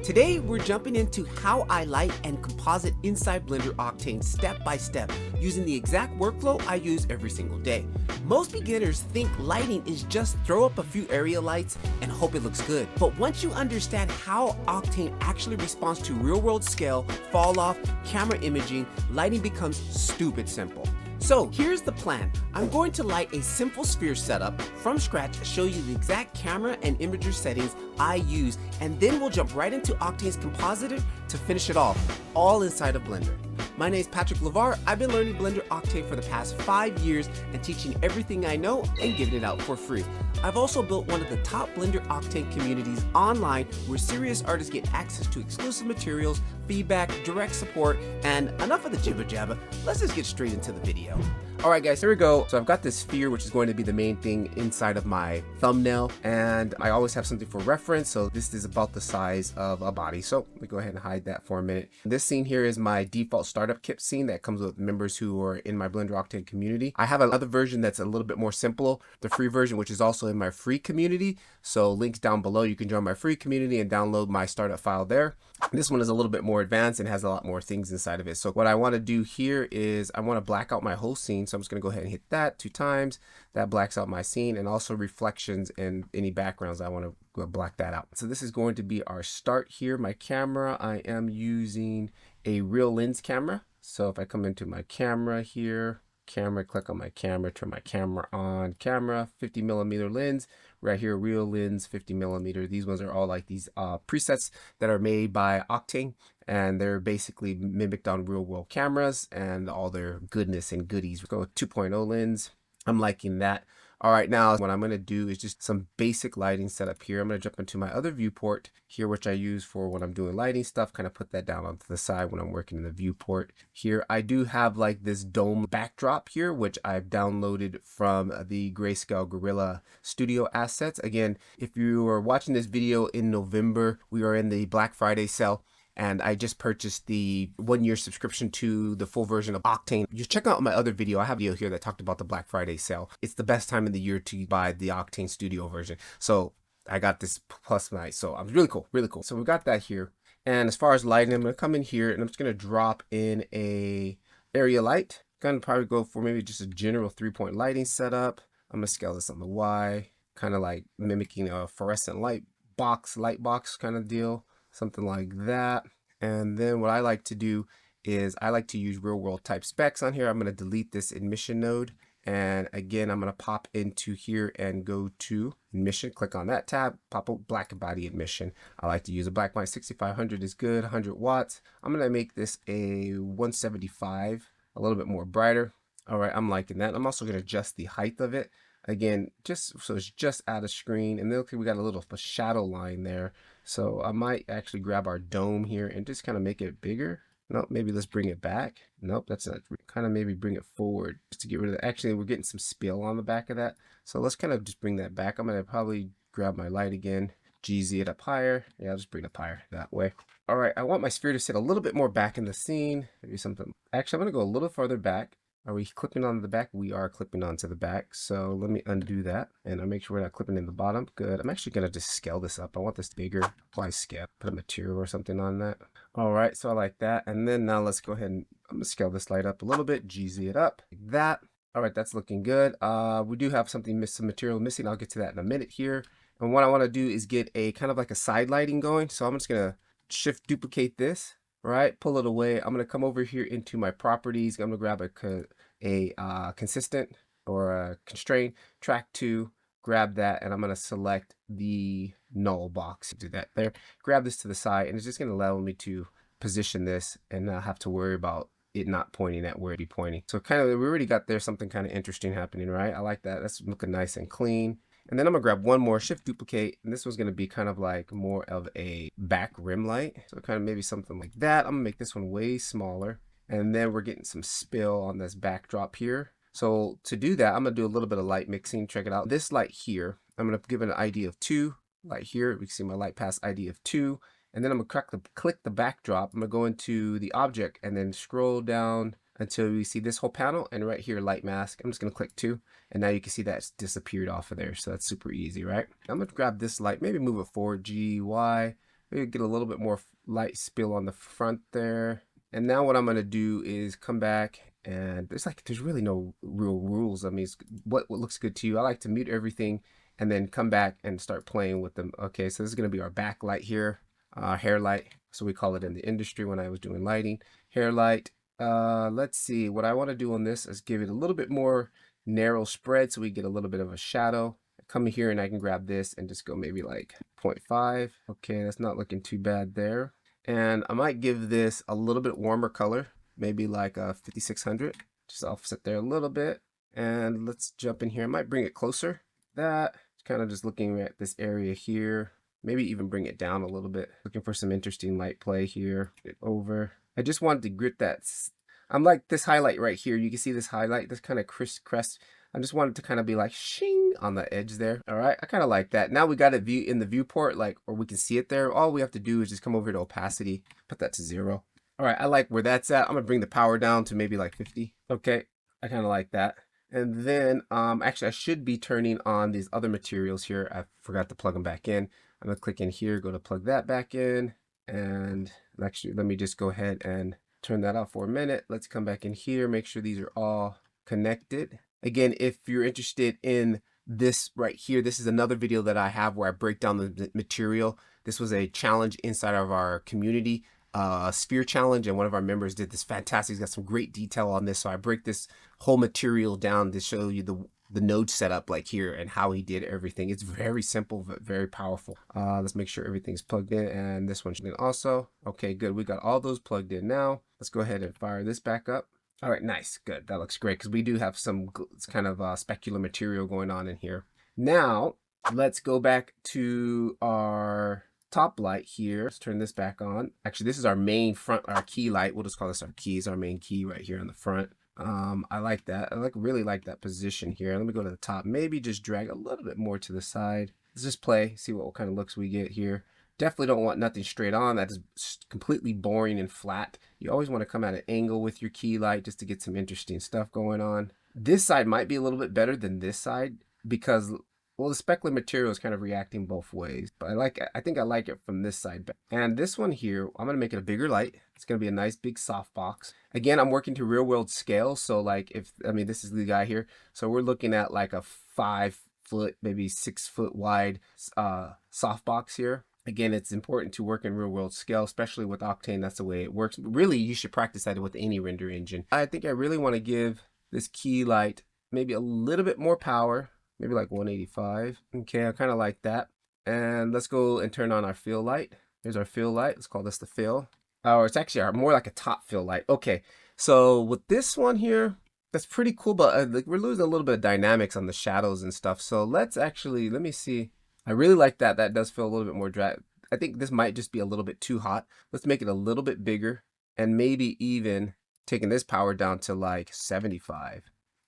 Today we're jumping into how I light and composite inside Blender Octane step by step using the exact workflow I use every single day. Most beginners think lighting is just throw up a few area lights and hope it looks good. But once you understand how Octane actually responds to real world scale, fall off, camera imaging, lighting becomes stupid simple. So here's the plan. I'm going to light a simple sphere setup from scratch, show you the exact camera and imager settings I use, and then we'll jump right into Octane's Composite to finish it off, all inside of Blender. My name is Patrick LeVar. I've been learning Blender Octane for the past 5 years and teaching everything I know and giving it out for free. I've also built one of the top Blender Octane communities online where serious artists get access to exclusive materials, feedback, direct support, and enough of the jibber jabber. Let's just get straight into the video. Alright guys, here we go. So I've got this sphere, which is going to be the main thing inside of my thumbnail, and I always have something for reference. So this is about the size of a body. So let me go ahead and hide that for a minute. This scene here is my default startup kit scene that comes with members who are in my Blender Octane community. I have another version that's a little bit more simple, the free version, which is also in my free community. So links down below, you can join my free community and download my startup file there. This one is a little bit more advanced and has a lot more things inside of it. So what I want to do here is I want to black out my whole scene. So I'm just going to go ahead and hit that 2 times. That blacks out my scene, and also reflections and any backgrounds. I want to go black that out. So this is going to be our start here. My camera, I am using a real lens camera. So if I come into my camera here, click on my camera, turn my camera on, camera, 50mm lens, right here, real lens, 50mm. These ones are all like these presets that are made by Octane, and they're basically mimicked on real world cameras and all their goodness and goodies. We go with 2.0 lens. I'm liking that. All right, now what I'm going to do is just some basic lighting setup here. I'm going to jump into my other viewport here, which I use for when I'm doing lighting stuff, kind of put that down onto the side when I'm working in the viewport here. I do have like this dome backdrop here, which I've downloaded from the Grayscale Gorilla Studio assets. Again, if you are watching this video in November, we are in the Black Friday sale. And I just purchased the 1-year subscription to the full version of Octane. Just check out my other video. I have a video here that talked about the Black Friday sale. It's the best time in the year to buy the Octane Studio version. So I got this plus nice. So I'm really cool, really cool. So we got that here. And as far as lighting, I'm going to come in here and I'm just going to drop in a area light. Going to probably go for maybe just a general 3-point lighting setup. I'm going to scale this on the Y, kind of like mimicking a fluorescent light box kind of deal. Something like that. And then what I like to do is I like to use real world type specs on here. I'm going to delete this emission node. And again, I'm going to pop into here and go to emission, click on that tab, pop up black body emission. I like to use a black body. 6500 is good, 100 watts. I'm going to make this a 175, a little bit more brighter. All right, I'm liking that. I'm also going to adjust the height of it. Again, just so it's just out of screen, and then look, we got a little of a shadow line there. So I might actually grab our dome here and just kind of make it bigger. Nope, maybe let's bring it back. Nope, that's not, kind of maybe bring it forward just to get rid of that. Actually, we're getting some spill on the back of that. So let's kind of just bring that back. I'm going to probably grab my light again, GZ it up higher. Yeah, I'll just bring it up higher that way. All right, I want my sphere to sit a little bit more back in the scene. Maybe something. Actually, I'm going to go a little further back. Are we clipping on the back? We are clipping onto the back. So let me undo that. And I'll make sure we're not clipping in the bottom. Good. I'm actually going to just scale this up. I want this bigger. Apply scale. Put a material or something on that. All right. So I like that. And then now let's go ahead and I'm going to scale this light up a little bit. GZ it up like that. All right. That's looking good. We do have some material missing. I'll get to that in a minute here. And what I want to do is get a kind of like a side lighting going. So I'm just going to shift duplicate this. Right, pull it away. I'm going to come over here into my properties. I'm going to grab a consistent or a constraint, track 2, grab that, and I'm going to select the null box. Do that there. Grab this to the side, and it's just going to allow me to position this and not have to worry about it not pointing at where it'd be pointing. So kind of, we already got there something kind of interesting happening, right? I like that. That's looking nice and clean. And then I'm gonna grab one more, shift duplicate, and this one's gonna be kind of like more of a back rim light. So kind of maybe something like that. I'm gonna make this one way smaller. And then we're getting some spill on this backdrop here. So to do that, I'm gonna do a little bit of light mixing. Check it out. This light here, I'm gonna give it an ID of 2. Light here, we can see my light pass ID of 2. And then I'm gonna click the backdrop. I'm gonna go into the object and then scroll down until we see this whole panel, and right here, light mask. I'm just gonna click 2, and now you can see that's disappeared off of there. So that's super easy, right? I'm gonna grab this light, maybe move it forward, G, Y, Maybe get a little bit more light spill on the front there. And now what I'm gonna do is come back, and there's really no real rules. I mean, it's what looks good to you. I like to mute everything and then come back and start playing with them. Okay, so this is gonna be our backlight here, hair light. So we call it in the industry when I was doing lighting, hair light. Let's see, what I want to do on this is give it a little bit more narrow spread so we get a little bit of a shadow. Come here and I can grab this and just go maybe like 0.5. Okay, that's not looking too bad there. And I might give this a little bit warmer color, maybe like a 5600. Just offset there a little bit. And let's jump in here. I might bring it closer. That, kind of just looking at this area here. Maybe even bring it down a little bit. Looking for some interesting light play here. Get over. I just wanted to grit that. I'm like this highlight right here. You can see this highlight, this kind of crest. I just wanted to kind of be like shing on the edge there. All right, I kind of like that. Now we got it in the viewport, like, or we can see it there. All we have to do is just come over to opacity, put that to 0. All right, I like where that's at. I'm gonna bring the power down to maybe like 50. Okay, I kind of like that. And then actually I should be turning on these other materials here. I forgot to plug them back in. I'm gonna click in here, go to plug that back in. And actually, let me just go ahead and turn that off for a minute. Let's come back in here, make sure these are all connected. Again, if you're interested in this right here, this is another video that I have where I break down the material. This was a challenge inside of our community, sphere challenge, and one of our members did this fantastic. He's got some great detail on this. So I break this whole material down to show you the node setup like here and how he did everything. It's very simple but very powerful. Let's make sure everything's plugged in, and this one should be also. Okay, good. We got all those plugged in now. Let's go ahead and fire this back up. All right, nice, good. That looks great because we do have some kind of specular material going on in here. Now let's go back to our top light here. Let's turn this back on. Actually, this is our main front, our key light. We'll just call this our keys, our main key right here on the front. I like that. Really like that position here. Let me go to the top. Maybe just drag a little bit more to the side. Let's just play, see what kind of looks we get here. Definitely don't want nothing straight on. That is completely boring and flat. You always want to come at an angle with your key light just to get some interesting stuff going on. This side might be a little bit better than this side because, well, the specular material is kind of reacting both ways. But I think I like it from this side. And this one here, I'm going to make it a bigger light. It's going to be a nice big softbox. Again, I'm working to real world scale. So like this is the guy here. So we're looking at like a 5 foot, maybe 6 foot wide softbox here. Again, it's important to work in real world scale, especially with Octane. That's the way it works. Really, you should practice that with any render engine. I think I really want to give this key light maybe a little bit more power, maybe like 185. Okay, I kind of like that. And let's go and turn on our fill light. Here's our fill light. Let's call this the fill. Or it's actually more like a top fill light. Okay, so with this one here, that's pretty cool, but we're losing a little bit of dynamics on the shadows and stuff. So let me see. I really like that. That does feel a little bit more dry. I think this might just be a little bit too hot. Let's make it a little bit bigger and maybe even taking this power down to like 75,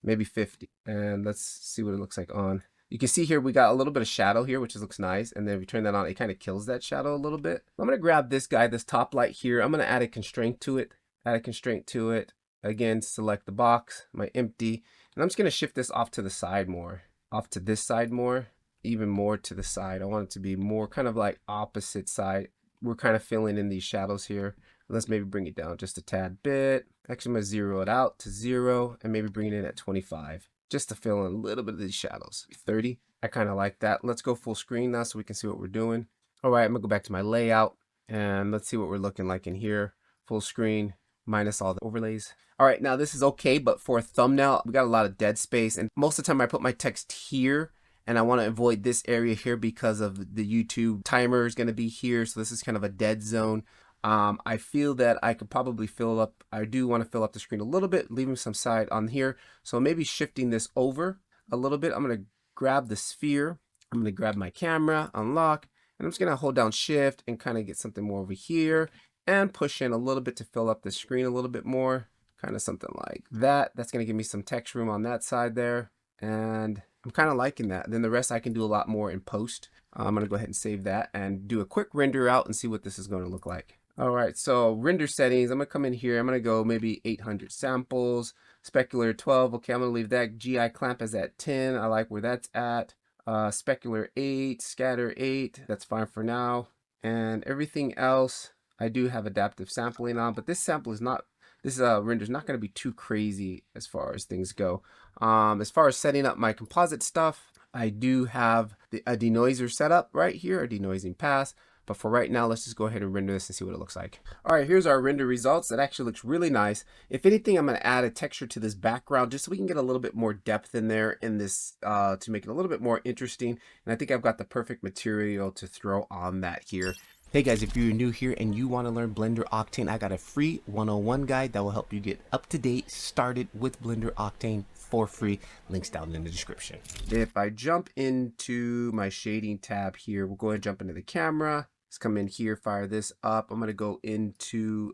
maybe 50. And let's see what it looks like on. You can see here we got a little bit of shadow here, which looks nice. And then if we turn that on, it kind of kills that shadow a little bit. I'm going to grab this guy, this top light here. I'm going to add a constraint to it. Again, select the box, my empty. And I'm just going to shift this off to the side more, off to this side more. Even more to the side. I want it to be more kind of like opposite side. We're kind of filling in these shadows here. Let's maybe bring it down just a tad bit. Actually, I'm going to zero it out to 0 and maybe bring it in at 25 just to fill in a little bit of these shadows. 30. I kind of like that. Let's go full screen now so we can see what we're doing. All right, I'm going to go back to my layout and let's see what we're looking like in here. Full screen minus all the overlays. All right, now this is okay, but for a thumbnail, we got a lot of dead space. And most of the time I put my text here. And I want to avoid this area here because of the YouTube timer is going to be here. So this is kind of a dead zone. I feel that I could probably fill up. I do want to fill up the screen a little bit, leaving some side on here. So maybe shifting this over a little bit. I'm going to grab the sphere. I'm going to grab my camera, unlock, and I'm just going to hold down shift and kind of get something more over here and push in a little bit to fill up the screen a little bit more. Kind of something like that. That's going to give me some text room on that side there. And I'm kind of liking that. Then the rest I can do a lot more in post. I'm going to go ahead and save that and do a quick render out and see what this is going to look like. All right, so render settings. I'm going to come in here. I'm going to go maybe 800 samples, specular 12. Okay, I'm going to leave that GI clamp as at 10. I like where that's at. Specular 8, scatter 8. That's fine for now. And everything else, I do have adaptive sampling on, but this sample is not, this render is not going to be too crazy as far as things go. As far as setting up my composite stuff, I do have a denoiser set up right here, a denoising pass. But for right now, let's just go ahead and render this and see what it looks like. All right, here's our render results. That actually looks really nice. If anything, I'm going to add a texture to this background just so we can get a little bit more depth in there in this to make it a little bit more interesting. And I think I've got the perfect material to throw on that here. Hey guys, if you're new here and you want to learn Blender Octane, I got a free 101 guide that will help you get up to date, started with Blender Octane for free. Links down in the description. If I jump into my shading tab here, we'll go ahead and jump into the camera. Let's come in here, fire this up. I'm going to go into